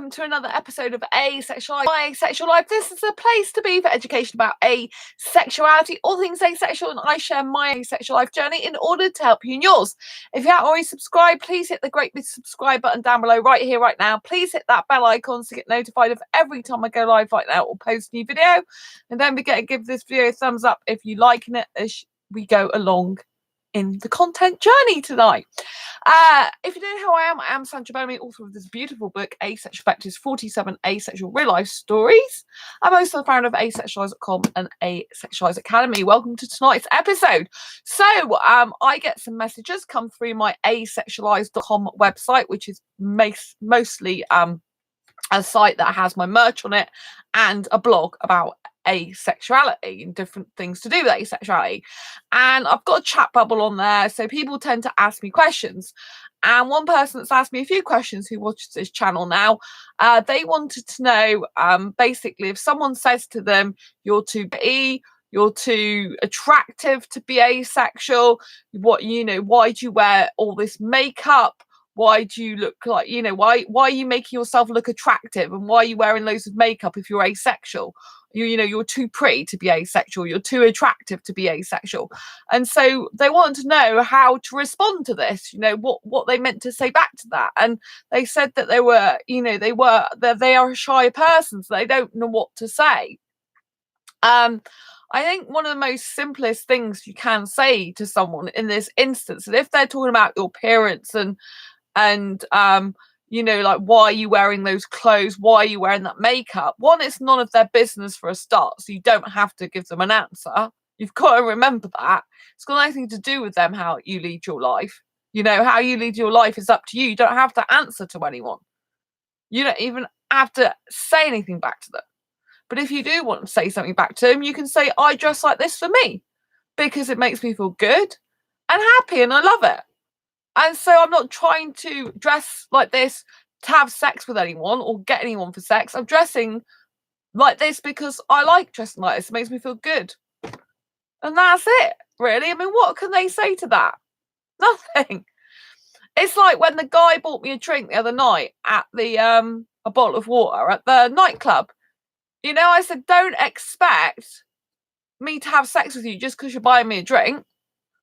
welcome to another episode of Asexual. My Asexual Life. This is a place to be for education about asexuality, all things asexual, and I share my asexual life journey in order to help you in yours. If you haven't already subscribed, please hit the great big subscribe button down below right here, right now. Please hit that bell icon to get notified of every time I go live right now or post a new video. And don't forget to give this video a thumbs up if you're liking it as we go along in the content journey tonight. If you don't know who I am Sandra Bellamy, author of this beautiful book, Asexual Factors 47 Asexual Real Life Stories. I'm also the founder of asexualise.com and Asexualise Academy. Welcome to tonight's episode. So I get some messages come through my asexualise.com website, which is mostly a site that has my merch on it and a blog about asexuality and different things to do with asexuality. And I've got a chat bubble on there, so people tend to ask me questions. And one person that's asked me a few questions who watches this channel now, they wanted to know basically if someone says to them, you're too pretty, you're too attractive to be asexual, why do you wear all this makeup? Why do you look like, why are you making yourself look attractive, and why are you wearing loads of makeup if you're asexual? You're too pretty to be asexual, you're too attractive to be asexual. And so they wanted to know how to respond to this, what they meant to say back to that. And they said that they are a shy person, so they don't know what to say. I think one of the most simplest things you can say to someone in this instance, and if they're talking about your appearance and like, why are you wearing those clothes? Why are you wearing that makeup? One, it's none of their business for a start, so you don't have to give them an answer. You've got to remember that. It's got nothing to do with them, how you lead your life. How you lead your life is up to you. You don't have to answer to anyone. You don't even have to say anything back to them. But if you do want to say something back to them, you can say, I dress like this for me because it makes me feel good and happy and I love it. And so I'm not trying to dress like this to have sex with anyone or get anyone for sex. I'm dressing like this because I like dressing like this. It makes me feel good. And that's it, really. I mean, what can they say to that? Nothing. It's like when the guy bought me a drink the other night at the a bottle of water at the nightclub. I said, don't expect me to have sex with you just because you're buying me a drink.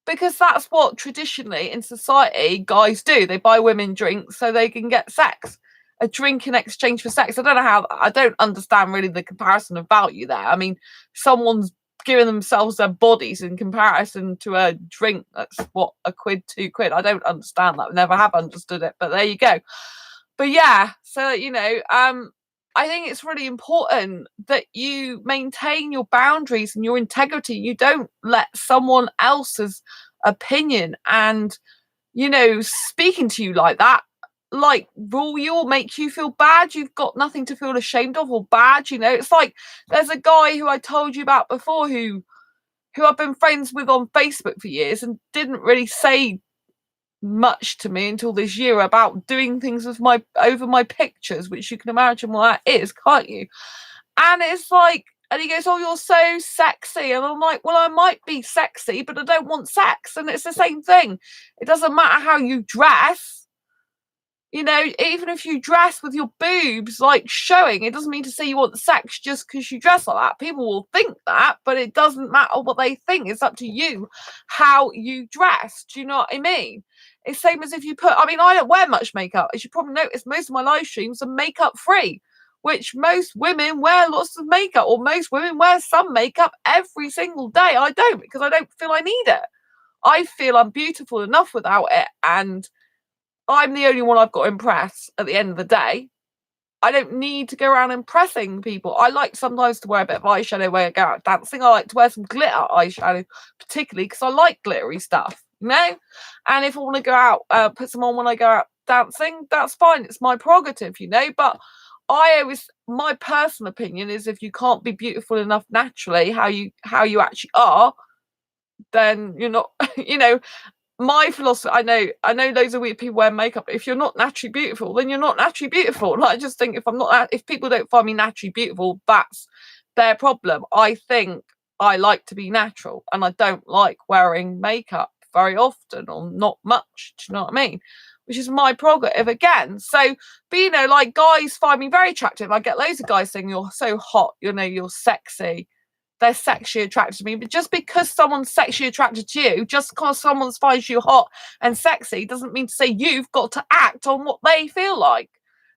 Because that's what traditionally in society guys do. They buy women drinks so they can get sex. A drink in exchange for sex. I don't understand really the comparison of value there. I mean, someone's giving themselves their bodies in comparison to a drink. That's what, £1, £2. I don't understand that. I never have understood it, but there you go. But yeah, so, I think it's really important that you maintain your boundaries and your integrity. You don't let someone else's opinion and, speaking to you like that, rule you or make you feel bad. You've got nothing to feel ashamed of or bad. It's like there's a guy who I told you about before who I've been friends with on Facebook for years and didn't really say much to me until this year about doing things with over my pictures, which you can imagine what that is, can't you? And it's like, and he goes, oh, you're so sexy. And I'm like, well, I might be sexy, but I don't want sex. And it's the same thing. It doesn't matter how you dress. Even if you dress with your boobs showing, it doesn't mean to say you want sex just because you dress like that. People will think that, but it doesn't matter what they think. It's up to you how you dress. Do you know what I mean? It's same as if you I don't wear much makeup. As you probably noticed, most of my live streams are makeup free, which most women wear lots of makeup, or most women wear some makeup every single day. I don't, because I don't feel I need it. I feel I'm beautiful enough without it, and I'm the only one I've got to impress at the end of the day. I don't need to go around impressing people. I like sometimes to wear a bit of eyeshadow when I go out dancing. I like to wear some glitter eyeshadow, particularly because I like glittery stuff, And if I want to go out, put some on when I go out dancing, that's fine. It's my prerogative, But my personal opinion is, if you can't be beautiful enough naturally, how you actually are, then you're not, my philosophy, I know loads of weird people wear makeup, but if you're not naturally beautiful, then you're not naturally beautiful. I just think if people don't find me naturally beautiful, that's their problem. I think I like to be natural, and I don't like wearing makeup very often, or not much. Do you know what I mean? which is my prerogative again. So, but you know, like guys find me very attractive. I get loads of guys saying you're so hot, you know, you're sexy. They're sexually attracted to me. But just because someone's sexually attracted to you, just because someone finds you hot and sexy, doesn't mean to say you've got to act on what they feel like.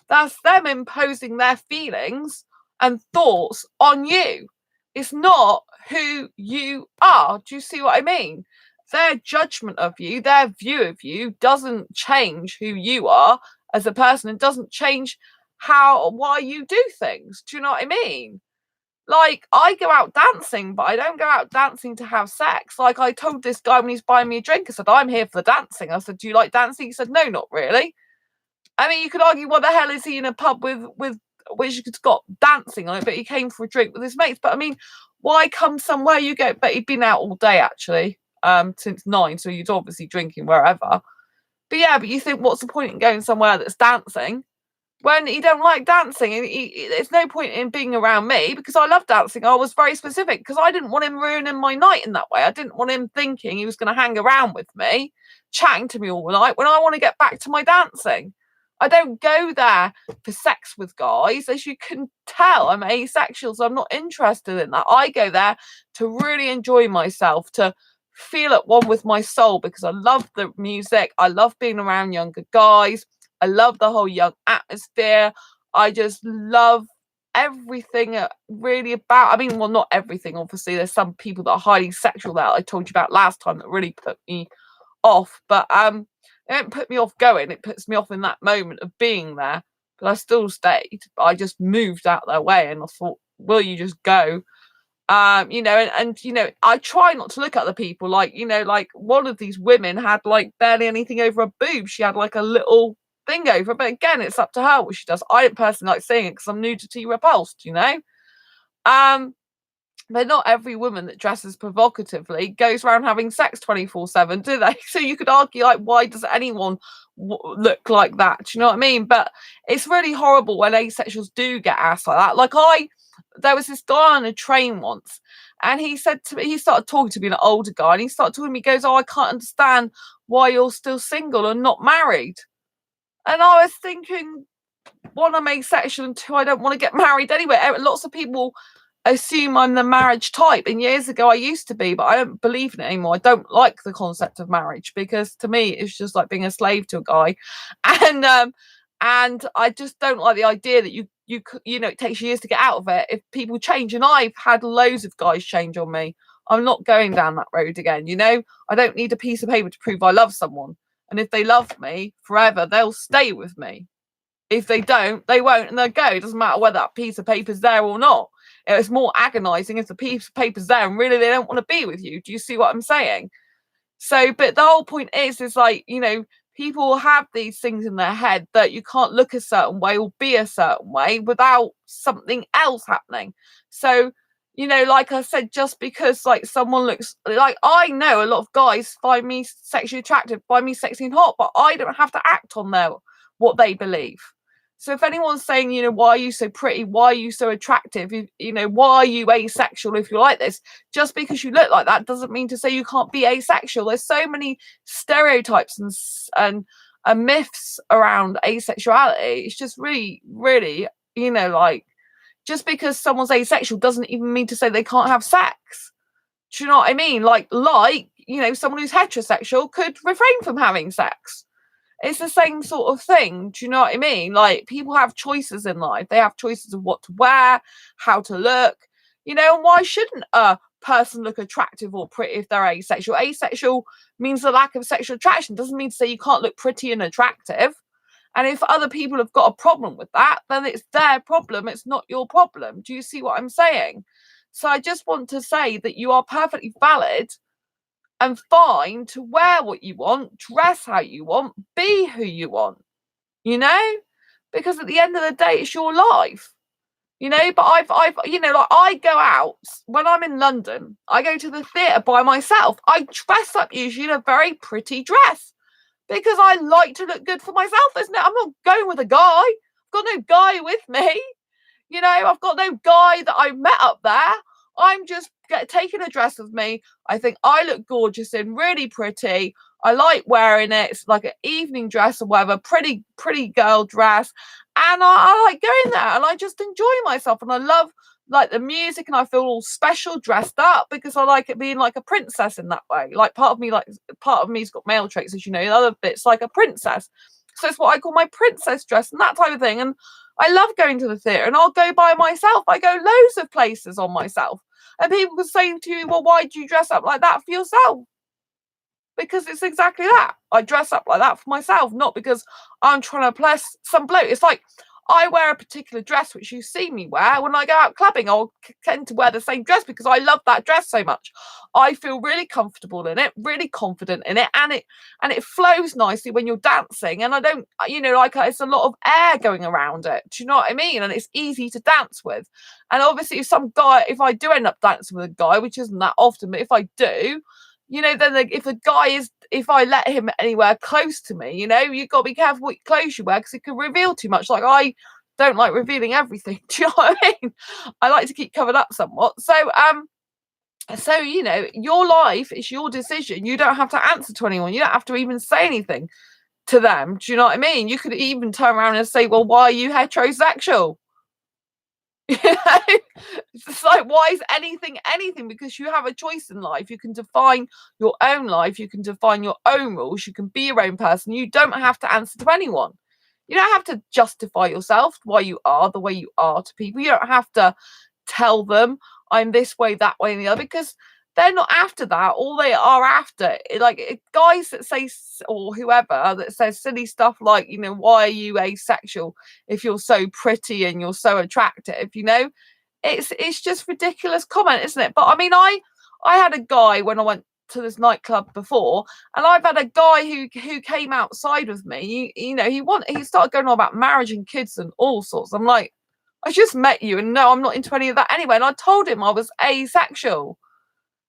That's them imposing their feelings and thoughts on you. It's not who you are. Do you see what I mean? Their judgment of you, their view of you doesn't change who you are as a person. It doesn't change how or why you do things. Do you know what I mean? Like, I go out dancing, but I don't go out dancing to have sex. Like, I told this guy when he's buying me a drink, I said, I'm here for the dancing. I said, do you like dancing? He said, no, not really. I mean, you could argue, what the hell is he in a pub with which has got dancing on it, but he came for a drink with his mates. But I mean, why come somewhere you go? But he'd been out all day, actually, since 9, so he's obviously drinking wherever. But yeah, but you think, what's the point in going somewhere that's dancing when he don't like dancing? And there's no point in being around me because I love dancing. I was very specific because I didn't want him ruining my night in that way. I didn't want him thinking he was going to hang around with me, chatting to me all night when I want to get back to my dancing. I don't go there for sex with guys. As you can tell, I'm asexual, so I'm not interested in that. I go there to really enjoy myself, to feel at one with my soul, because I love the music. I love being around younger guys. I love the whole young atmosphere. I just love everything really about, I mean, well, not everything, obviously. There's some people that are highly sexual that I told you about last time that really put me off. But it don't put me off going. It puts me off in that moment of being there. But I still stayed. But I just moved out their way, and I thought, will you just go? You know, and you know, I try not to look at the people. Like, you know, like one of these women had like barely anything over her boob. She had like a little thing over. But again, it's up to her what she does. I don't personally like seeing it because I'm nudity repulsed, you know. But not every woman that dresses provocatively goes around having sex 24/7, do they? So you could argue, like, why does anyone look like that? Do you know what I mean? But it's really horrible when asexuals do get asked like that. Like, there was this guy on a train once, and he said to me, he started talking to me, an older guy, and he started talking to me, he goes, oh, I can't understand why you're still single and not married. And I was thinking, one, I'm asexual, and two, I don't want to get married anyway. Lots of people assume I'm the marriage type, and years ago I used to be, but I don't believe in it anymore. I don't like the concept of marriage because to me it's just like being a slave to a guy, and I just don't like the idea that you know, it takes years to get out of it if people change. And I've had loads of guys change on me. I'm not going down that road again. You know, I don't need a piece of paper to prove I love someone, and if they love me forever, they'll stay with me. If they don't, they won't, and they'll go. It doesn't matter whether that piece of paper's there or not. It's more agonizing if the piece of paper's there and really they don't want to be with you. Do you see what I'm saying? So, but the whole point is like, you know, people have these things in their head that you can't look a certain way or be a certain way without something else happening. So, you know, like I said, just because like someone looks like, I know a lot of guys find me sexually attractive, find me sexy and hot, but I don't have to act on what they believe. So if anyone's saying, you know, why are you so pretty? Why are you so attractive? You know, why are you asexual if you're like this? Just because you look like that doesn't mean to say you can't be asexual. There's so many stereotypes and myths around asexuality. It's just really, really, you know, like, just because someone's asexual doesn't even mean to say they can't have sex. Do you know what I mean? Like, you know, someone who's heterosexual could refrain from having sex. It's the same sort of thing. Do you know what I mean? Like, people have choices in life. They have choices of what to wear, how to look, you know, and why shouldn't a person look attractive or pretty if they're asexual? Asexual means the lack of sexual attraction. Doesn't mean to say you can't look pretty and attractive. And if other people have got a problem with that, then it's their problem. It's not your problem. Do you see what I'm saying? So I just want to say that you are perfectly valid and fine to wear what you want, dress how you want, be who you want, you know, because at the end of the day, it's your life, you know. But I've, you know, like, I go out when I'm in London, I go to the theatre by myself. I dress up usually in a very pretty dress because I like to look good for myself, isn't it? I'm not going with a guy. I've got no guy with me, you know. I've got no guy that I met up there. I'm just taking a dress with me. I think I look gorgeous and really pretty. I like wearing it. It's like an evening dress or whatever, pretty girl dress. And I like going there and I just enjoy myself. And I love like the music and I feel all special dressed up because I like it being like a princess in that way. Like part of me's got male traits, as you know, the other bit's like a princess. So it's what I call my princess dress and that type of thing. And I love going to the theatre and I'll go by myself. I go loads of places on myself. And people can say to you, well, why do you dress up like that for yourself? Because it's exactly that. I dress up like that for myself, not because I'm trying to impress some bloke. It's like I wear a particular dress which you see me wear when I go out clubbing. I'll tend to wear the same dress because I love that dress so much. I feel really comfortable in it, really confident in it, and it flows nicely when you're dancing. And I don't, like it's a lot of air going around it. Do you know what I mean? And it's easy to dance with. And obviously, if I do end up dancing with a guy, which isn't that often, but if I do, then if I let him anywhere close to me, you've got to be careful what clothes you wear because it can reveal too much. Like I don't like revealing everything. Do you know what I mean? I like to keep covered up somewhat. So your life is your decision. You don't have to answer to anyone. You don't have to even say anything to them. Do you know what I mean? You could even turn around and say, well, why are you heterosexual? It's like, why is anything? Because you have a choice in life. You can define your own life. You can define your own rules. You can be your own person. You don't have to answer to anyone. You don't have to justify yourself why you are the way you are to people. You don't have to tell them I'm this way, that way, and the other, because they're not after that. All they are after, like guys that say, or whoever that says silly stuff like, why are you asexual if you're so pretty and you're so attractive? It's just ridiculous comment, isn't it? But I mean, I had a guy when I went to this nightclub before, and I've had a guy who came outside with me. He started going on about marriage and kids and all sorts. I'm like, I just met you, and no, I'm not into any of that anyway. And I told him I was asexual.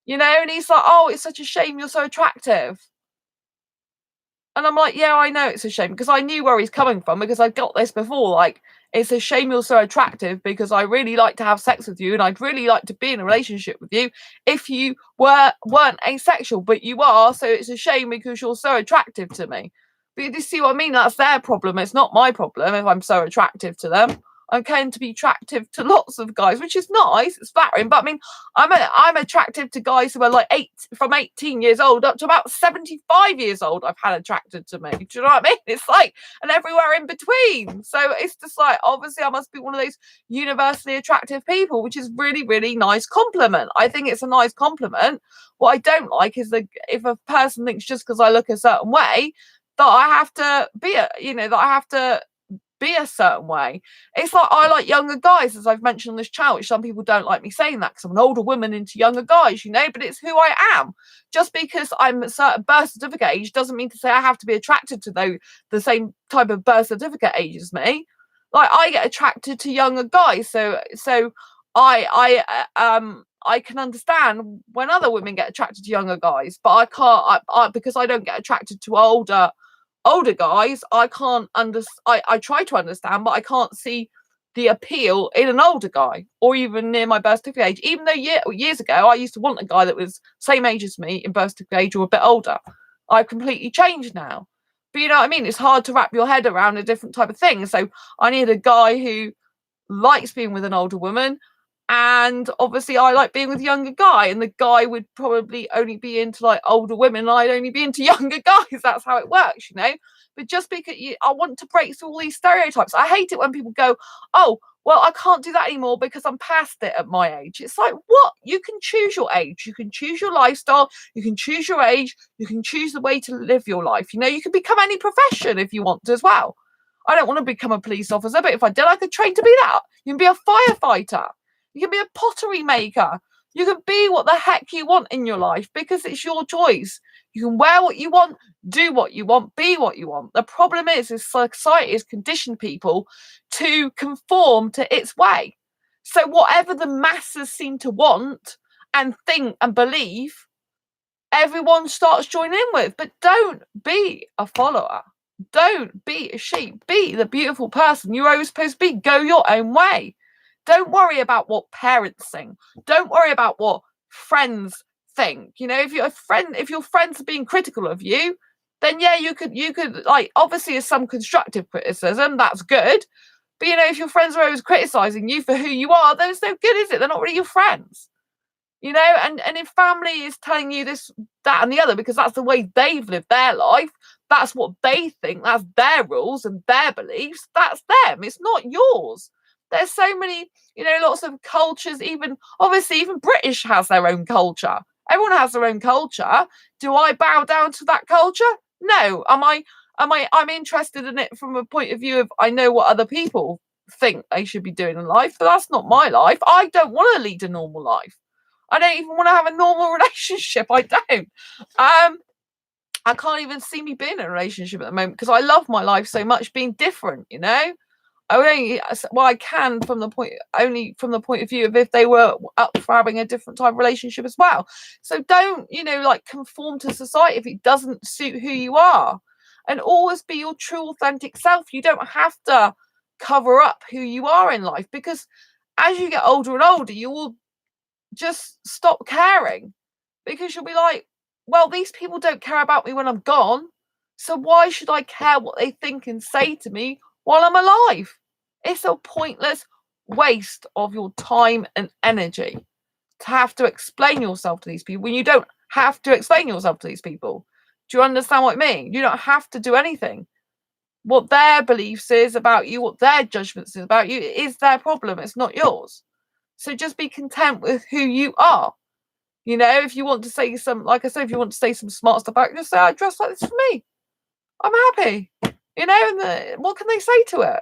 And he's like, oh, it's such a shame you're so attractive. And I'm like, yeah, I know it's a shame because I knew where he's coming from because I got this before. Like, it's a shame you're so attractive because I really like to have sex with you and I'd really like to be in a relationship with you if you weren't asexual, but you are. So it's a shame because you're so attractive to me. But you see what I mean? That's their problem. It's not my problem if I'm so attractive to them. I tend to be attractive to lots of guys, which is nice. It's flattering, but I mean, I'm attractive to guys who are like from 18 years old up to about 75 years old. I've had attracted to me. Do you know what I mean? It's like, and everywhere in between. So it's just like, obviously, I must be one of those universally attractive people, which is really, really nice compliment. I think it's a nice compliment. What I don't like is if a person thinks just because I look a certain way that I have to be a certain way. It's like I like younger guys, as I've mentioned on this channel, which some people don't like me saying that because I'm an older woman into younger guys, but it's who I am. Just because I'm a certain birth certificate age doesn't mean to say I have to be attracted to the same type of birth certificate age as me. Like I get attracted to younger guys, so I can understand when other women get attracted to younger guys, but I can't because I don't get attracted to older guys. I can't I try to understand, but I can't see the appeal in an older guy or even near my birth certificate age, even though years ago I used to want a guy that was same age as me in birth certificate age or a bit older. I've completely changed now, but you know what I mean, it's hard to wrap your head around a different type of thing. So I need a guy who likes being with an older woman, and obviously I like being with a younger guy, and the guy would probably only be into like older women and I'd only be into younger guys. That's how it works, but just because I want to break through all these stereotypes. I hate it when people go, oh, well, I can't do that anymore because I'm past it at my age. It's like, what? You can choose your age, you can choose your lifestyle, you can choose your age, you can choose the way to live your life. You can become any profession if you want to as well. I don't want to become a police officer, but if I did, I could train to be that. You can be a firefighter. You can be a pottery maker. You can be what the heck you want in your life because it's your choice. You can wear what you want, do what you want, be what you want. The problem is society has conditioned people to conform to its way. So whatever the masses seem to want and think and believe, everyone starts joining in with. But don't be a follower. Don't be a sheep. Be the beautiful person you're always supposed to be. Go your own way. Don't worry about what parents think. Don't worry about what friends think. You know, if your friends are being critical of you, then yeah, you could like, obviously there's some constructive criticism, that's good. But you know, if your friends are always criticizing you for who you are, then it's no good, is it? They're not really your friends. You know, and if family is telling you this, that, and the other because that's the way they've lived their life, that's what they think, that's their rules and their beliefs, that's them. It's not yours. There's so many, you know, lots of cultures, even obviously, even British has their own culture. Everyone has their own culture. Do I bow down to that culture? No. I'm interested in it from a point of view of I know what other people think they should be doing in life, but that's not my life. I don't want to lead a normal life. I don't even want to have a normal relationship. I don't. I can't even see me being in a relationship at the moment because I love my life so much being different, you know? I can from the point of view of if they were up for having a different type of relationship as well. So don't, you know, like conform to society if it doesn't suit who you are, and always be your true authentic self. You don't have to cover up who you are in life, because as you get older and older, you will just stop caring, because you'll be like, well, these people don't care about me when I'm gone, so why should I care what they think and say to me while I'm alive? It's a pointless waste of your time and energy to have to explain yourself to these people when you don't have to explain yourself to these people. Do you understand what I mean? You don't have to do anything. What their beliefs is about you, what their judgments is about you, is their problem. It's not yours. So just be content with who you are. You know, if you want to say some, like I said, if you want to say some smart stuff back, just say, I dress like this for me. I'm happy. You know, and what can they say to it?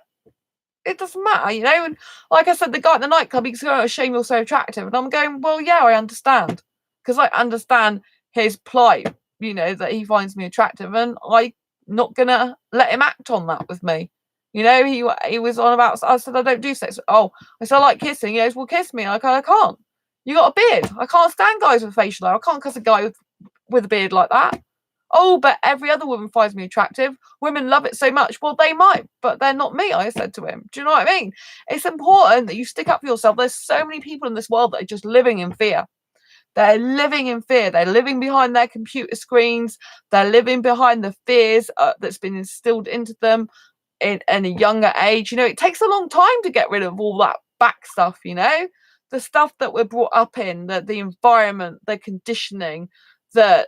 It doesn't matter, you know. And like I said, the guy at the nightclub, he's going, oh, shame you're so attractive. And I'm going, well, yeah, I understand. Because I understand his plight, you know, that he finds me attractive. And I'm not going to let him act on that with me. You know, he was on about, I said, I don't do sex. Oh, I said, I like kissing. He goes, well, kiss me. I can't. You got a beard. I can't stand guys with facial hair. I can't kiss a guy with a beard like that. Oh, but every other woman finds me attractive. Women love it so much. Well, they might, but they're not me, I said to him. Do you know what I mean? It's important that you stick up for yourself. There's so many people in this world that are just living in fear. They're living in fear. They're living behind their computer screens. They're living behind the fears that's been instilled into them in a younger age. You know, it takes a long time to get rid of all that back stuff, you know? The stuff that we're brought up in, the environment, the conditioning, the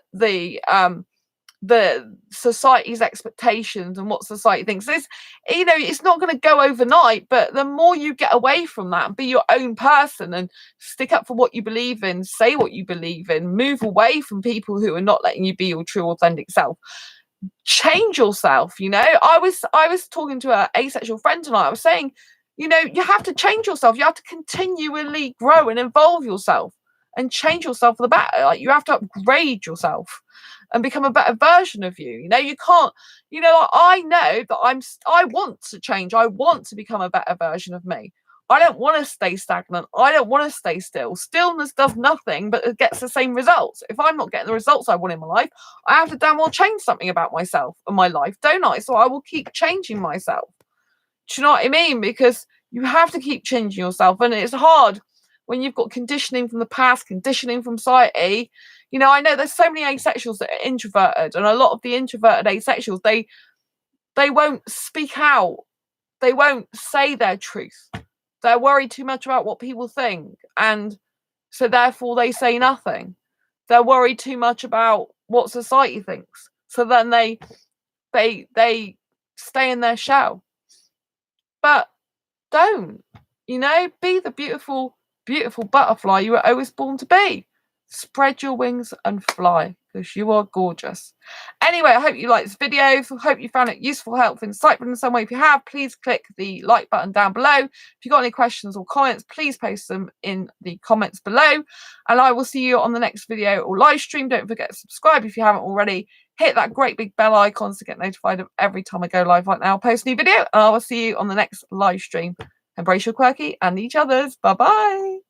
society's expectations and what society thinks. This, you know, it's not going to go overnight, but the more you get away from that and be your own person and stick up for what you believe in, say what you believe in, move away from people who are not letting you be your true authentic self, change yourself. You know, I was talking to an asexual friend tonight. I was saying, you know, you have to change yourself. You have to continually grow and evolve yourself and change yourself for the better. Like, you have to upgrade yourself and become a better version of you. You know, you can't, you know, like, I know that I want to change. I want to become a better version of me. I don't want to stay stagnant. I don't want to stay still. Stillness does nothing, but it gets the same results. If I'm not getting the results I want in my life, I have to damn well change something about myself and my life, don't I? So I will keep changing myself. Do you know what I mean? Because you have to keep changing yourself. And it's hard when you've got conditioning from the past, conditioning from society. You know, I know there's so many asexuals that are introverted, and a lot of the introverted asexuals, they won't speak out. They won't say their truth. They're worried too much about what people think, and so therefore they say nothing. They're worried too much about what society thinks, so then they stay in their shell. But don't, you know, be the beautiful, beautiful butterfly you were always born to be. Spread your wings and fly, because you are gorgeous. Anyway, I hope you liked this video. I hope you found it useful, helpful, insightful in some way. If you have, please click the like button down below. If you've got any questions or comments, please post them in the comments below. And I will see you on the next video or live stream. Don't forget to subscribe if you haven't already. Hit that great big bell icon to get notified of every time I go live right now. Post a new video, and I will see you on the next live stream. Embrace your quirky and each other's. Bye-bye.